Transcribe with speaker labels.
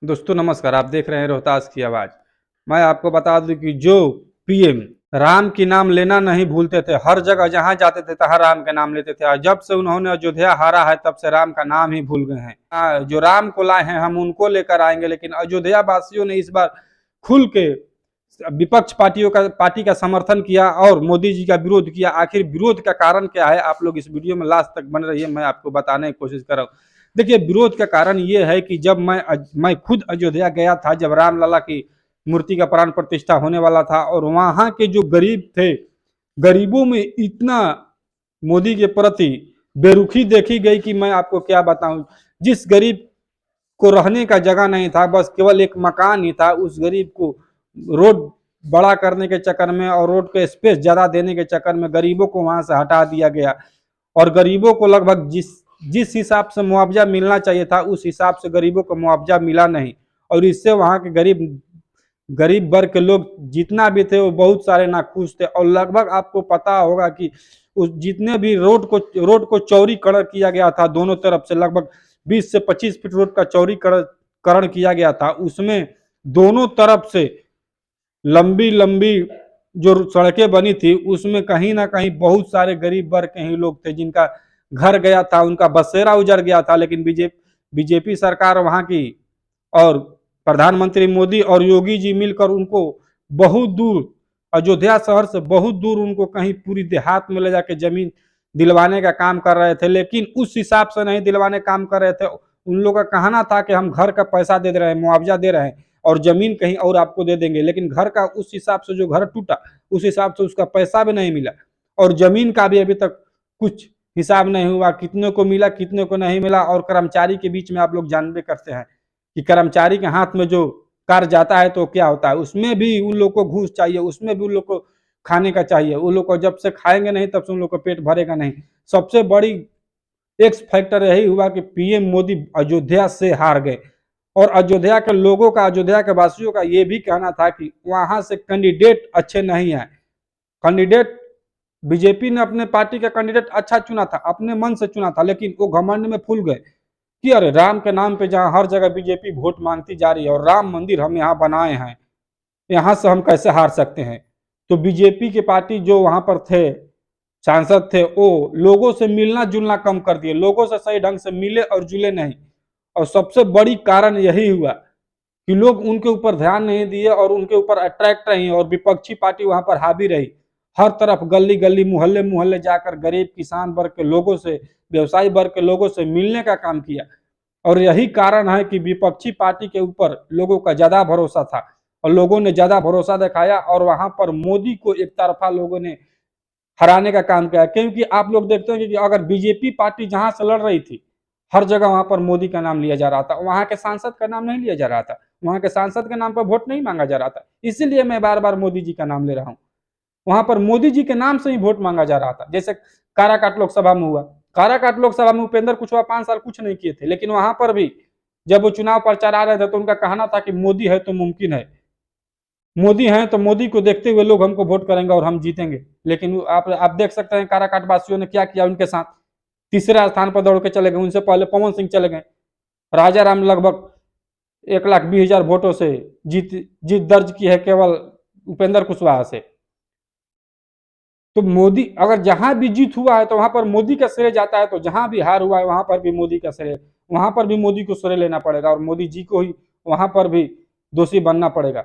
Speaker 1: दोस्तों नमस्कार, आप देख रहे हैं रोहतास की आवाज। मैं आपको बता दूं कि जो पीएम राम की नाम लेना नहीं भूलते थे, हर जगह जहां जाते थे तहां राम का नाम लेते थे। और जब से उन्होंने अयोध्या हारा है तब से राम का नाम ही भूल गए हैं। जो राम को लाए हैं हम उनको लेकर आएंगे, लेकिन अयोध्या वासियों ने इस बार खुल के विपक्ष पार्टी का समर्थन किया और मोदी जी का विरोध किया। आखिर विरोध का कारण क्या है, आप लोग इस वीडियो में लास्ट तक बने रहिए, मैं आपको बताने की कोशिश कर रहा हूँ। देखिए, विरोध का कारण ये है कि जब मैं खुद अयोध्या गया था, जब रामलला की मूर्ति का प्राण प्रतिष्ठा होने वाला था, और वहां के जो गरीब थे, गरीबों में इतना मोदी के प्रति बेरुखी देखी गई कि मैं आपको क्या बताऊं। जिस गरीब को रहने का जगह नहीं था, बस केवल एक मकान ही था, उस गरीब को रोड बड़ा करने के चक्कर में और रोड के स्पेस ज्यादा देने के चक्कर में गरीबों को वहां से हटा दिया गया। और गरीबों को लगभग जिस हिसाब से मुआवजा मिलना चाहिए था उस हिसाब से गरीबों को मुआवजा मिला नहीं। और इससे वहां के गरीब गरीब वर्ग के लोग जितना भी थे वो बहुत सारे नाखुश थे। और लगभग आपको पता होगा कि उस जितने भी रोड को चौड़ीकरण किया गया था दोनों तरफ से, लगभग 20 से 25 फीट रोड का चौड़ीकरण किया गया था, उसमें दोनों तरफ से लंबी लंबी जो सड़कें बनी थी उसमें कहीं ना कहीं बहुत सारे गरीब वर्ग के ही लोग थे जिनका घर गया था, उनका बसेरा उजड़ गया था। लेकिन बीजेपी सरकार वहां की और प्रधानमंत्री मोदी और योगी जी मिलकर उनको बहुत दूर, अयोध्या शहर से बहुत दूर, उनको कहीं पूरी देहात में ले जाके जमीन दिलवाने का काम कर रहे थे। लेकिन उस हिसाब से नहीं दिलवाने काम कर रहे थे। उन लोगों का कहना था कि हम घर का पैसा दे रहे हैं, मुआवजा दे रहे हैं और जमीन कहीं और आपको दे देंगे। लेकिन घर का उस हिसाब से जो घर टूटा उस हिसाब से उसका पैसा भी नहीं मिला, और जमीन का भी अभी तक कुछ हिसाब नहीं हुआ, कितने को मिला कितने को नहीं मिला। और कर्मचारी के बीच में आप लोग जानबे करते हैं कि कर्मचारी के हाथ में जो कार्य जाता है तो क्या होता है, उसमें भी उन लोग को घूस चाहिए, उसमें भी उन लोग को खाने का चाहिए। उन लोग को जब से खाएंगे नहीं तब से उन लोग को पेट भरेगा नहीं। सबसे बड़ी एक्स फैक्टर यही हुआ कि पीएम मोदी अयोध्या से हार गए। और अयोध्या के लोगों का, अयोध्या के वासियों का यह भी कहना था कि वहां से कैंडिडेट अच्छे नहीं है। कैंडिडेट बीजेपी ने अपने पार्टी का कैंडिडेट अच्छा चुना था, अपने मन से चुना था, लेकिन वो घमंड में फूल गए कि अरे राम के नाम पे जहां हर जगह बीजेपी वोट मांगती जा रही है और राम मंदिर हम यहाँ बनाए हैं, यहाँ से हम कैसे हार सकते हैं। तो बीजेपी की पार्टी जो वहां पर थे, सांसद थे, वो लोगों से मिलना जुलना कम कर दिए, लोगों से सही ढंग से मिले और जुले नहीं। और सबसे बड़ी कारण यही हुआ कि लोग उनके ऊपर ध्यान नहीं दिए और उनके ऊपर अट्रैक्ट रही, और विपक्षी पार्टी वहां पर हावी रही। हर तरफ गली गली मोहल्ले मोहल्ले जाकर गरीब किसान वर्ग के लोगों से, व्यवसायी वर्ग के लोगों से मिलने का काम किया। और यही कारण है कि विपक्षी पार्टी के ऊपर लोगों का ज्यादा भरोसा था और लोगों ने ज्यादा भरोसा दिखाया और वहां पर मोदी को एक तरफा लोगों ने हराने का काम किया। क्योंकि आप लोग देखते हैं कि अगर बीजेपी पार्टी जहां से लड़ रही थी हर जगह वहां पर मोदी का नाम लिया जा रहा था, वहां के सांसद का नाम नहीं लिया जा रहा था, वहां के सांसद के नाम पर वोट नहीं मांगा जा रहा था। इसीलिए मैं बार बार मोदी जी का नाम ले रहा हूं। वहां पर मोदी जी के नाम से ही वोट मांगा जा रहा था। जैसे काराकाट लोकसभा में हुआ, काराकाट लोकसभा में उपेंद्र कुशवाहा 5 साल कुछ नहीं किए थे, लेकिन वहां पर भी जब वो चुनाव प्रचार आ रहे थे तो उनका कहना था कि मोदी है तो मुमकिन है, मोदी हैं तो मोदी को देखते हुए लोग हमको वोट करेंगे और हम जीतेंगे। लेकिन आप देख सकते हैं काराकाट वासियों ने क्या किया उनके साथ। तीसरे स्थान पर दौड़ के चले गए, उनसे पहले पवन सिंह चले गए। राजा राम लगभग 1,20,000 वोटों से जीत जीत दर्ज की है केवल उपेंद्र कुशवाहा से। तो मोदी, अगर जहां भी जीत हुआ है तो वहां पर मोदी का श्रेय जाता है, तो जहां भी हार हुआ है वहां पर भी मोदी का श्रेय, वहां पर भी मोदी को श्रेय लेना पड़ेगा और मोदी जी को ही वहां पर भी दोषी बनना पड़ेगा।